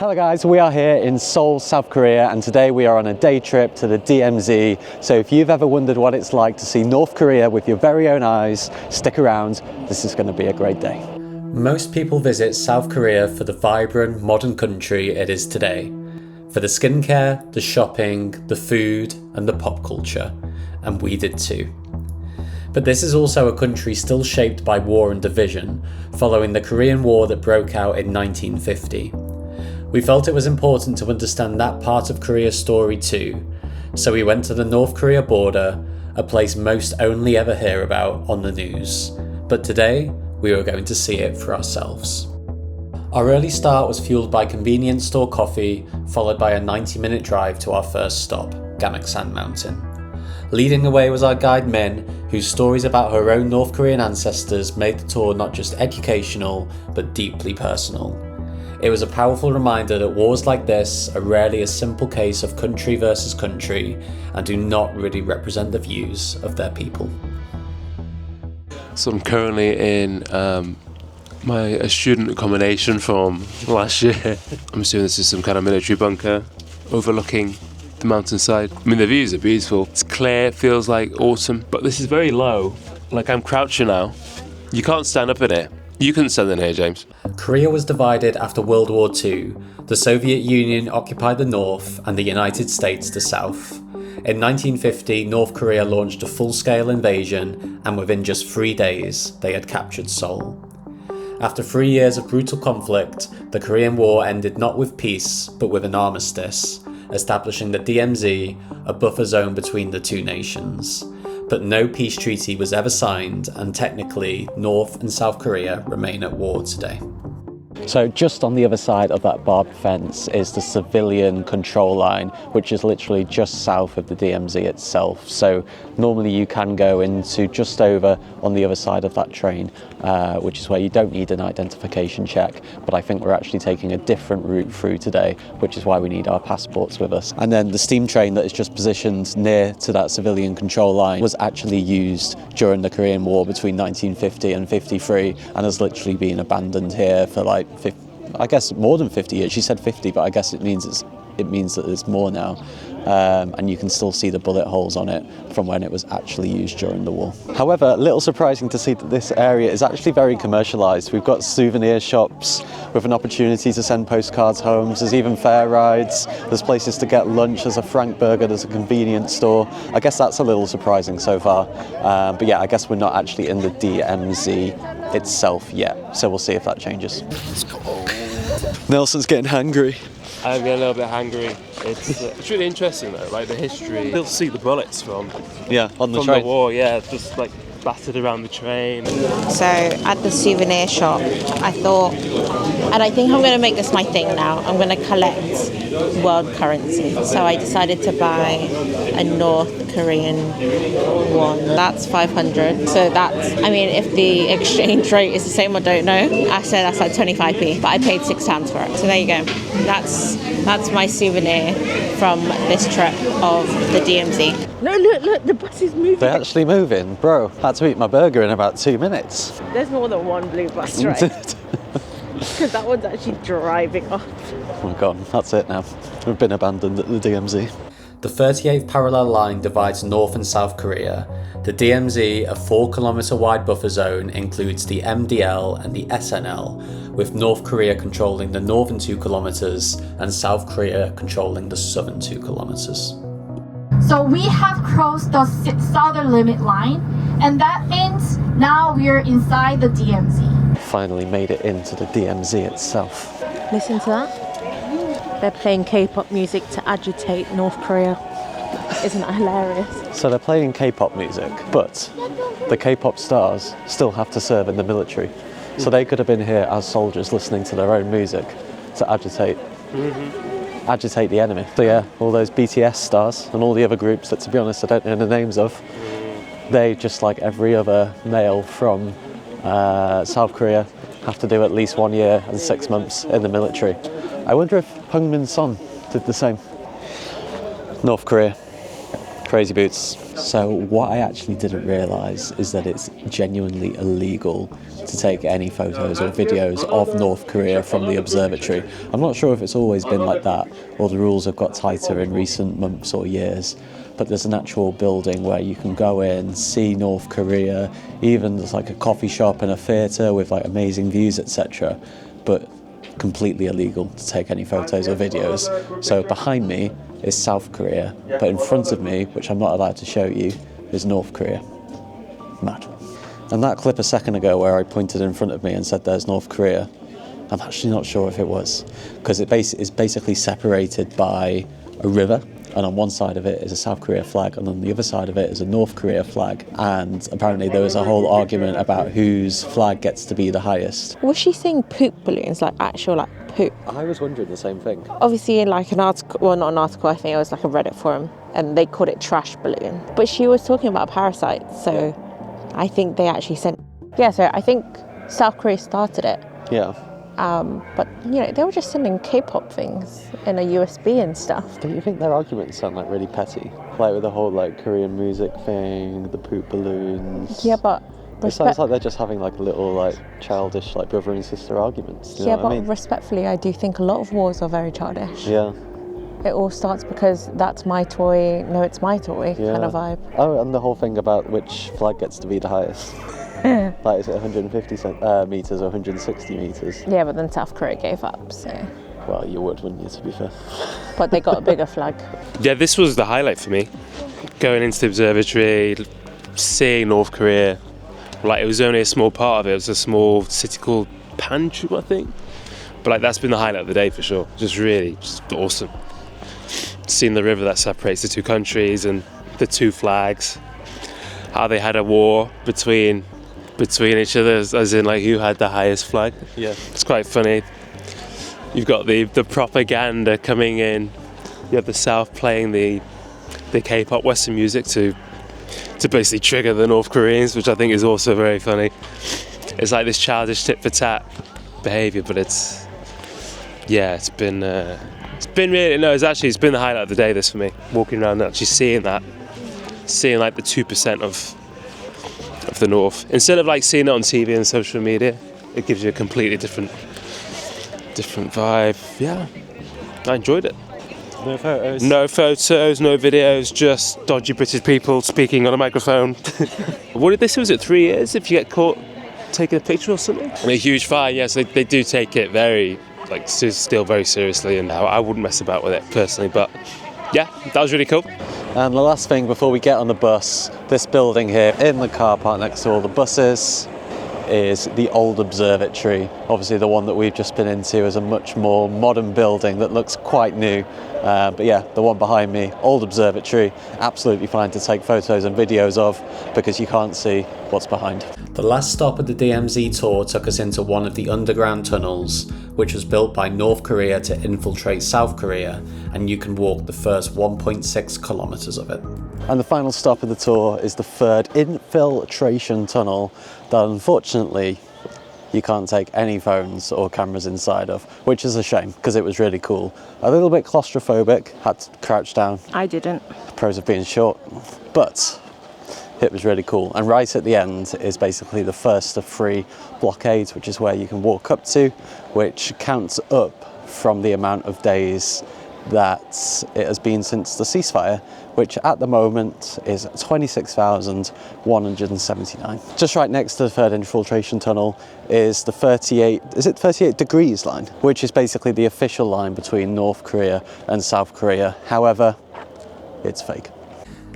Hello guys, we are here in Seoul, South Korea, and today we are on a day trip to the DMZ. So if you've ever wondered what it's like to see North Korea with your very own eyes, stick around, this is going to be a great day. Most people visit South Korea for the vibrant, modern country it is today. For the skincare, the shopping, the food, and the pop culture. And we did too. But this is also a country still shaped by war and division, following the Korean War that broke out in 1950. We felt it was important to understand that part of Korea's story too, so we went to the North Korea border, a place most only ever hear about on the news. But today, we were going to see it for ourselves. Our early start was fueled by convenience store coffee, followed by a 90-minute drive to our first stop, Gamaksan Mountain. Leading the way was our guide Min, whose stories about her own North Korean ancestors made the tour not just educational, but deeply personal. It was a powerful reminder that wars like this are rarely a simple case of country versus country and do not really represent the views of their people. So I'm currently in my student accommodation from last year. I'm assuming this is some kind of military bunker overlooking the mountainside. I mean, the views are beautiful. It's clear, it feels like autumn, but this is very low. Like, I'm crouching now. You can't stand up in it. You couldn't stand in here, James. Korea was divided after World War II. The Soviet Union occupied the north and the United States the south. In 1950, North Korea launched a full-scale invasion, and within just 3 days, they had captured Seoul. After 3 years of brutal conflict, the Korean War ended not with peace, but with an armistice, establishing the DMZ, a buffer zone between the two nations. But no peace treaty was ever signed, and technically, North and South Korea remain at war today. So just on the other side of that barbed fence is the civilian control line, which is literally just south of the DMZ itself. So normally you can go into just over on the other side of that train, which is where you don't need an identification check. But I think we're actually taking a different route through today, which is why we need our passports with us. And then the steam train that is just positioned near to that civilian control line was actually used during the Korean War between 1950 and 53 and has literally been abandoned here for like I guess more than 50 years. She said 50, but I guess it means that it's more now. And you can still see the bullet holes on it from when it was actually used during the war. However, a little surprising to see that this area is actually very commercialised. We've got souvenir shops with an opportunity to send postcards home. There's even fair rides. There's places to get lunch. There's a Frank Burger. There's a convenience store. I guess that's a little surprising so far. But yeah, I guess we're not actually in the DMZ itself yet. So we'll see if that changes. Let's go. Nelson's getting hungry. I'm getting a little bit hungry. It's really interesting though, like the history. You'll see the bullets from on the from train. The war, just like battered around the train. So at the souvenir shop, I thought, and I think I'm going to make this my thing now. I'm going to collect world currency. So I decided to buy a North Korean won. That's 500. So that's, I mean, if the exchange rate is the same, I don't know. I said that's like 25p, but I paid 6 pounds for it. So there you go. That's my souvenir from this trip of the DMZ. No, look, the bus is moving. They're actually moving. Bro, I had to eat my burger in about 2 minutes. There's more than one blue bus, right? Because that one's actually driving off. Oh my god, that's it now. We've been abandoned at the DMZ. The 38th parallel line divides North and South Korea. The DMZ, a 4-kilometre wide buffer zone, includes the MDL and the SNL, with North Korea controlling the northern 2 kilometres and South Korea controlling the southern 2 kilometres. So we have crossed the southern limit line, and that means now we're inside the DMZ. Finally made it into the DMZ itself. Listen to that. They're playing K-pop music to agitate North Korea. Isn't that hilarious? So they're playing K-pop music, but the K-pop stars still have to serve in the military. So they could have been here as soldiers listening to their own music to agitate the enemy. So yeah, all those BTS stars and all the other groups that, to be honest, I don't know the names of, they, just like every other male from South Korea, have to do at least 1 year and 6 months in the military. I wonder if Heung-min Son did the same. North Korea, Crazy boots. So what I actually didn't realise is that it's genuinely illegal to take any photos or videos of North Korea from the observatory. I'm not sure if it's always been like that or the rules have got tighter in recent months or years, but there's an actual building where you can go in, see North Korea, even there's like a coffee shop and a theatre with like amazing views, etc. But completely illegal to take any photos or videos. So behind me is South Korea, but in front of me, which I'm not allowed to show you, is North Korea. Mad. And that clip a second ago where I pointed in front of me and said there's North Korea, I'm actually not sure if it was, because it is basically separated by a river, and on one side of it is a South Korea flag, and on the other side of it is a North Korea flag. And apparently there was a whole argument about whose flag gets to be the highest. Was she saying poop balloons, like actual like poop? I was wondering the same thing. Obviously in like an article, well not an article, I think it was like a Reddit forum, and they called it trash balloon. But she was talking about parasites, so I think they actually sent... Yeah, so I think South Korea started it. Yeah. But, you know, they were just sending K-pop things in a USB and stuff. Don't you think their arguments sound like really petty? Like with the whole like Korean music thing, the poop balloons. Yeah, but... It sounds like they're just having like little like childish like brother and sister arguments. Do you know what I mean? Respectfully, I do think a lot of wars are very childish. Yeah. It all starts because that's my toy, no it's my toy kind of vibe. Oh, and the whole thing about which flag gets to be the highest. Like, is it 150 metres or 160 metres? Yeah, but then South Korea gave up, so... Well, you would, wouldn't you, to be fair? But they got a bigger flag. Yeah, this was the highlight for me. Going into the observatory, seeing North Korea. Like, it was only a small part of it. It was a small city called Panchu, I think. But like, that's been the highlight of the day for sure. Just awesome. Seeing the river that separates the two countries and the two flags. How they had a war between each other, as in like who had the highest flag. Yeah. It's quite funny. You've got the propaganda coming in. You have the South playing the K-pop Western music to basically trigger the North Koreans, which I think is also very funny. It's like this childish tit for tat behaviour, but it's been the highlight of the day. This for me, walking around and actually seeing like the 2% of the North, instead of like seeing it on TV and social media, it gives you a completely different vibe. Yeah, I enjoyed it. No photos? No photos, no videos, just dodgy British people speaking on a microphone. What did they say? Was it 3 years if you get caught taking a picture or something? A huge fine, yes. They do take it very, like, still very seriously, and I wouldn't mess about with it personally, but yeah, that was really cool. And the last thing before we get on the bus, this building here in the car park next to all the buses is the old observatory. Obviously the one that we've just been into is a much more modern building that looks quite new. But yeah, the one behind me, old observatory, absolutely fine to take photos and videos of because you can't see what's behind. The last stop of the DMZ tour took us into one of the underground tunnels, which was built by North Korea to infiltrate South Korea, and you can walk the first 1.6 kilometers of it. And the final stop of the tour is the Third Infiltration Tunnel that unfortunately you can't take any phones or cameras inside of, which is a shame because it was really cool. A little bit claustrophobic, had to crouch down. I didn't. The pros of being short, but it was really cool. And right at the end is basically the first of 3 blockades, which is where you can walk up to, which counts up from the amount of days that it has been since the ceasefire, which at the moment is 26,179. Just right next to the Third Infiltration Tunnel is the 38 degrees line, which is basically the official line between North Korea and South Korea. However, it's fake.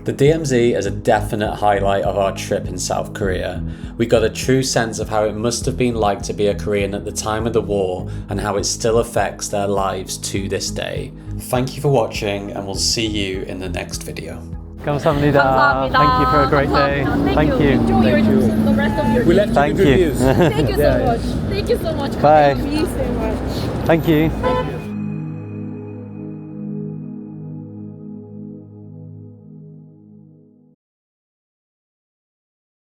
The DMZ is a definite highlight of our trip in South Korea. We got a true sense of how it must have been like to be a Korean at the time of the war and how it still affects their lives to this day. Thank you for watching, and we'll see you in the next video. 감사합니다. Thank you for a great day. Thank you. Enjoy the rest of your We left Thank you good you. reviews. Thank you so much. Thank you so much. Bye. Thank you so much. Thank you.